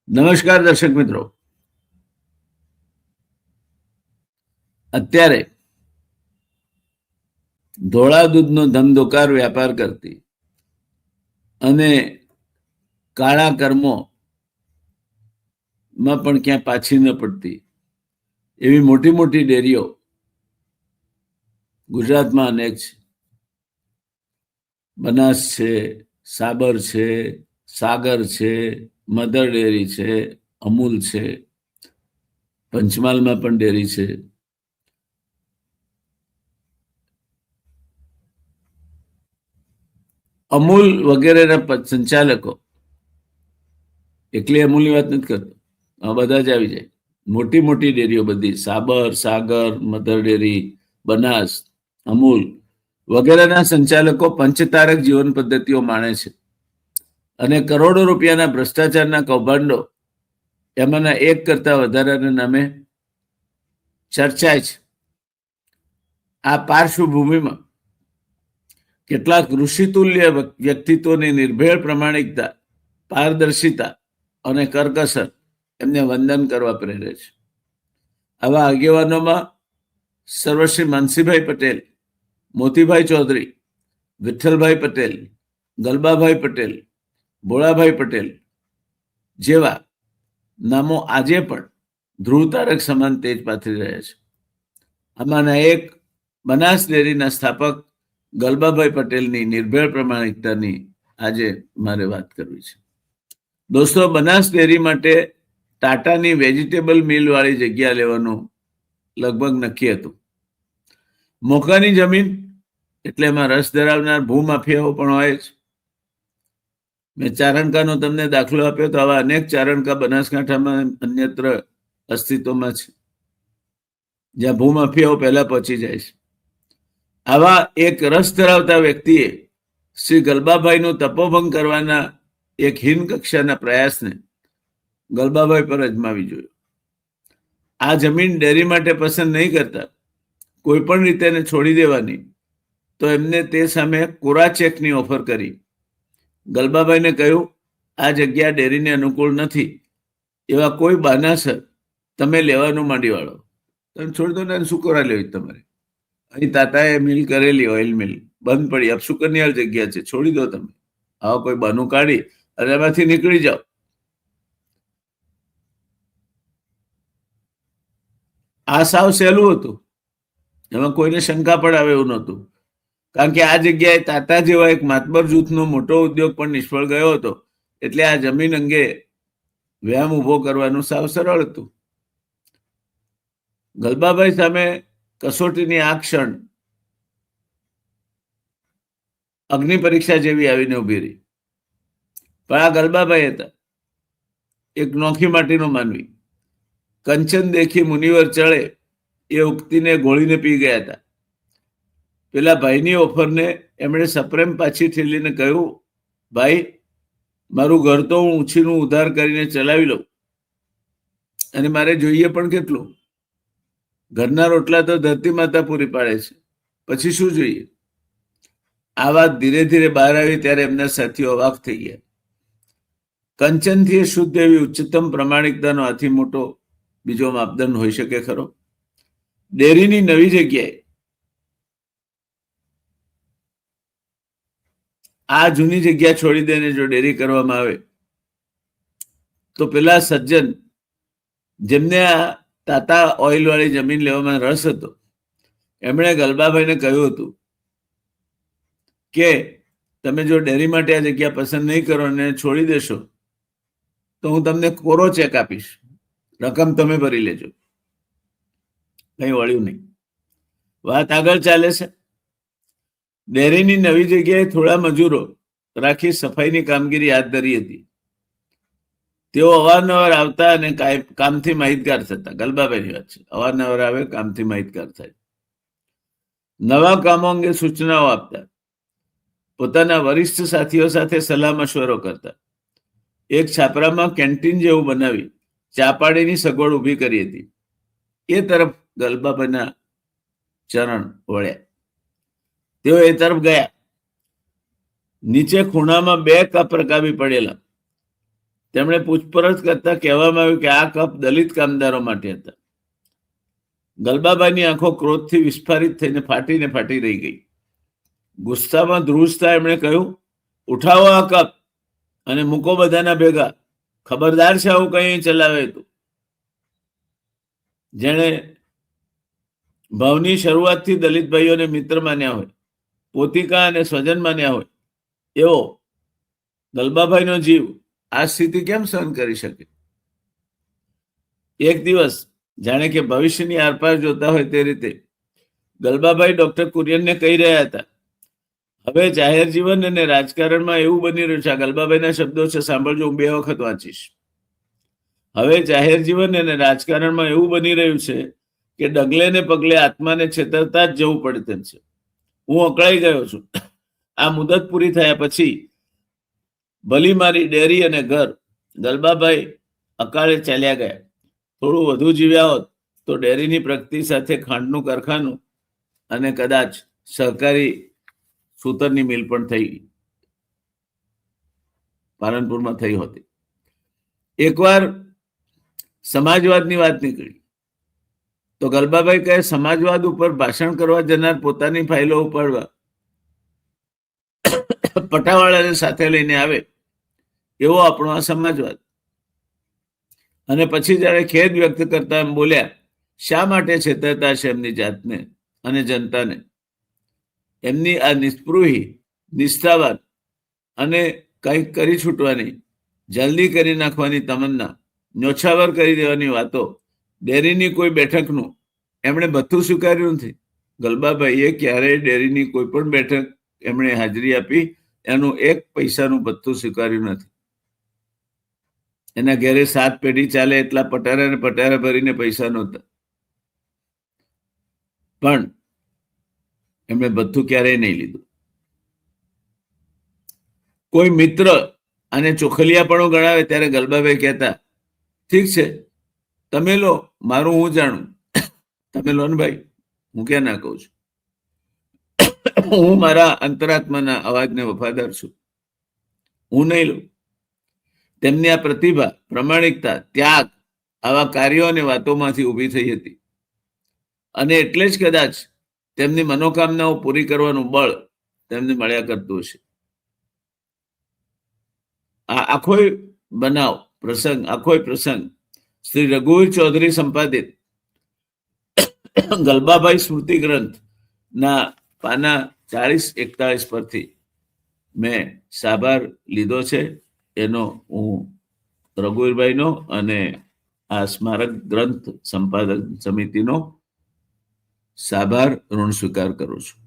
નમસ્કાર દર્શક મિત્રો. અત્યારે ધોળા દૂધનો ધમધોકાર વ્યાપાર કરતી અને કાળા કર્મોમાં પણ ક્યાં પાછી ન પડતી એવી મોટી મોટી ડેરીઓ ગુજરાતમાં અનેક છે. બનાસ છે, સાબર છે, સાગર છે, મધર ડેરી છે, અમૂલ છે, પંચમહાલમાં પણ ડેરી છે. અમૂલ વગેરેના સંચાલકો, એકલી અમૂલની વાત નથી કરતો, આ બધા જ આવી જાય. મોટી મોટી ડેરીઓ બધી, સાબર, સાગર, મધર ડેરી, બનાસ, અમૂલ વગેરેના સંચાલકો પંચતારક જીવન પદ્ધતિઓ માણે છે અને કરોડો રૂપિયાના ભ્રષ્ટાચારના કૌભાંડો એમાંના એક કરતા વધારાના નામે ચર્ચાય છે. આ પાર્શ્વભૂમિમાં કેટલાક ઋષિતુલ્ય વ્યક્તિત્વની નિર્ભેળ પ્રમાણિકતા, પારદર્શિતા અને કરકસર એમને વંદન કરવા પ્રેરે છે. આવા આગેવાનોમાં સર્વશ્રી માનસીભાઈ પટેલ, મોતીભાઈ ચૌધરી, વિઠ્ઠલભાઈ પટેલ, ગલબાભાઈ પટેલ, ભોળાભાઈ પટેલ જેવા નામો આજે પણ ધ્રુવ તારક સમાન તેજ પાથરી રહ્યા છે. આમાંના એક બનાસ ડેરીના સ્થાપક ગલબાભાઈ પટેલની નિર્ભેળ પ્રમાણિકતાની આજે મારે વાત કરવી છે. દોસ્તો, બનાસ ડેરી માટે ટાટાની વેજીટેબલ મિલ વાળી જગ્યા લેવાનું લગભગ નક્કી હતું. મોકાની જમીન એટલે એમાં રસ ધરાવનાર ભૂમાફિયાઓ પણ હોય જ. મેં ચારણકાનો તમને દાખલો આપ્યો, તો આવા અનેક ચારણકા બનાસકાંઠામાં અન્યત્ર અસ્તિત્વમાં છે, જ્યાં ભૂમાફિયાઓ પહેલા પહોંચી જાય છે. આવા એક રસ ધરાવતા વ્યક્તિએ શ્રી ગલબાભાઈનું તપોભંગ કરવાના એક હીન કક્ષાના પ્રયાસને ગલબાભાઈ પર અજમાવી જોયો. આ જમીન ડેરી માટે પસંદ નહીં કરતા કોઈ પણ રીતે એને છોડી દેવાની, તો એમને તે સામે કોરા ચેકની ઓફર કરી. ગલબાભાઈને કહ્યું, આ જગ્યા ડેરીને અનુકૂળ નથી, એવા કોઈ બાનાસર તમે લેવાનું માંડી વાળો, તમે છોડી દો ને, શું કરવા લેવી તમારે? અહીં તાતાએ મિલ કરેલી, ઓઇલ મિલ બંધ પડી, अब શું કરવાની જગ્યા છે, છોડી દો તમે. આવા કોઈ બાનું કાઢી અને એમાંથી નીકળી જાઓ. આ સાવ સહેલું હતું, એમાં કોઈને શંકા પણ આવે એવું નહોતું, કારણ કે આ જગ્યાએ તાતા જેવા એક માતબર જૂથનો મોટો ઉદ્યોગ પણ નિષ્ફળ ગયો હતો. એટલે આ જમીન અંગે વ્યાયામ ઉભો કરવાનું સાવ સરળ હતું. ગલબાભાઈ સામે કસોટીની આ ક્ષણ અગ્નિ પરીક્ષા જેવી આવીને ઉભી રહી. પણ આ ગલબાભાઈ હતા એક નોખી માટીનો માનવી. કંચન દેખી મુનિવર ચડે એ ઉક્તિને ગોળીને પી ગયા હતા. પેલા ભાઈની ઓફરને એમણે સપ્રેમ પાછી ઠેલીને કહ્યું, ભાઈ, મારું ઘર તો હું ઉછીનું ઉધાર કરીને ચલાવી લઉં, અને મારે જોઈએ પણ કેટલું? ઘરના રોટલા તો ધરતી માતા પૂરી પાડે છે, પછી શું જોઈએ? આ વાત ધીરે ધીરે બહાર આવી ત્યારે એમના સાથીઓ અવાક થઈ ગયા. કંચનથી શુદ્ધ એવી ઉચ્ચતમ પ્રમાણિકતાનો આથી મોટો બીજો માપદંડ હોઈ શકે ખરો? ડેરીની નવી જગ્યાએ આ જૂની જગ્યા છોડી દઈને જો ડેરી કરવામાં આવે તો પેલા સજ્જન જેમને આ તાતા ઓઇલ વાળી જમીન લેવામાં રસ હતો, એમણે ગલબાભાઈને કહ્યું હતું કે તમે જો ડેરી માટે આ જગ્યા પસંદ નહીં કરો અને છોડી દેશો તો હું તમને કોરો ચેક આપીશ, રકમ તમે ભરી લેજો. કઈ વળ્યું નહીં. વાત આગળ ચાલે છે. ડેરીની નવી જગ્યાએ થોડા મજૂરો રાખી સફાઈની કામગીરી હાથ ધરી હતી. તેઓ અવારનવાર આવતા અને કામથી માહિતગાર થતા. ગલબાભાઈની વાત છે, અવારનવાર આવે, કામથી માહિતગાર થાય, નવા કામો અંગે સૂચનાઓ આપતા, પોતાના વરિષ્ઠ સાથીઓ સાથે સલાહ મશવરો કરતા. એક છાપરામાં કેન્ટીન જેવું બનાવી ચા પાણીની સગવડ ઊભી કરી હતી. એ તરફ ગલબાભાઈના ચરણ વળ્યા. તેઓ એ તરફ ગયા. નીચે ખૂણામાં 2 કપ રકાબી પડેલા. તેમણે પૂછપરછ કરતા કહેવામાં આવ્યું કે આ કપ દલિત કામદારો માટે હતા. ગલબાબાઈની આંખો ક્રોધથી વિસ્ફારિત થઈને ફાટી રહી ગઈ. ગુસ્સામાં ધ્રુજતા એમણે કહ્યું, ઉઠાવો આ કપ અને મૂકો બધાના ભેગા. ખબરદાર છે આવું કઈ ચલાવે તું. જેણે ભાવની શરૂઆતથી દલિત ભાઈઓને મિત્ર માન્યા હોય, પોતિકા અને સ્વજન માન્યા હોય, એવો ગલબાભાઈનો જીવ આ સ્થિતિ કેમ સહન કરી શકે? એક દિવસ જાણે કે ભવિષ્યની આરપાર જોતા હોય તે રીતે ગલબાભાઈ ડોક્ટર કુરિયનને કહી રહ્યા હતા, હવે જાહેર જીવન અને રાજકારણમાં એવું બની રહ્યું છે. આ ગલબાભાઈના શબ્દો છે, સાંભળજો, હું 2 વખત વાંચીશ. હવે જાહેર જીવન અને રાજકારણમાં એવું બની રહ્યું છે કે ડગલે ને પગલે આત્માને છેતરતા જ જવું પડે તેમ છે. હું અકળાઈ ગયો છું. આ મુદત પૂરી થયા પછી ભલી મારી ડેરી અને ઘર. ગલબાભાઈ અકાળે ચાલ્યા ગયા. થોડું વધુ જીવ્યા હોત તો ડેરીની પ્રગતિ સાથે ખાંડનું કારખાનું અને કદાચ સહકારી સૂતરની મિલ પણ થઈ પાલનપુરમાં થઈ હતી. એકવાર સમાજવાદની વાત નીકળી તો ગલબાભાઈ કહે, સમાજવાદ ઉપર ભાષણ કરવા જનાર પોતાની ફાઇલો ઉપાડવા પટાવાળાને સાથે લઈને આવે એવો આપણો આ સમાજવાદ. અને પછી જયારે ખેદ વ્યક્ત કરતા એમ બોલ્યા, શા માટે છેતરતા છે એમની જાતને અને જનતાને? એમની આ નિસ્પૃહી, નિષ્ઠાવાન અને કંઈક કરી છૂટવાની, જલ્દી કરી નાખવાની તમન્ના, ન્યોછાવર કરી દેવાની વાતો, ડેરીની કોઈ બેઠકનું એમણે બધું સ્વીકાર્યું નથી. ગલબાભાઈએ ક્યારેય ડેરીની કોઈ પણ બેઠક એમણે હાજરી આપી એનું 1 પૈસાનું બધું સ્વીકાર્યું નથી. એના ઘેરે 7 પેઢી ચાલે એટલા પટારા ભરીને પૈસા નહોતા, પણ એમણે બધું ક્યારેય નહીં લીધું. કોઈ મિત્ર અને ચોખલિયાપણું ગણાવે ત્યારે ગલબાભાઈ કહેતા, ઠીક છે તમે લો, મારું હું જાણું, તમે લો ને ભાઈ, હું ક્યાં ના કહું છું. હું મારા અંતરાત્માના અવાજને વફાદાર છું, હું નહીં લઉં. તેમની આ પ્રતિભા, પ્રમાણિકતા, ત્યાગ આવા કાર્યો અને વાતોમાંથી ઊભી થઈ હતી. અને એટલે જ કદાચ તેમની મનોકામનાઓ પૂરી કરવાનું બળ તેમને મળ્યા કરતું હશે. આ આખોય બનાવ પ્રસંગ, આખોય પ્રસંગ શ્રી રઘુવીર ચૌધરી સંપાદિત ગલબાભાઈ સ્મૃતિ ગ્રંથ ના પાના 40-41 પરથી મેં સાભાર લીધો છે. એનો હું રઘુવીરભાઈનો અને આ સ્મારક ગ્રંથ સંપાદક સમિતિનો સાભાર ઋણ સ્વીકાર કરું છું.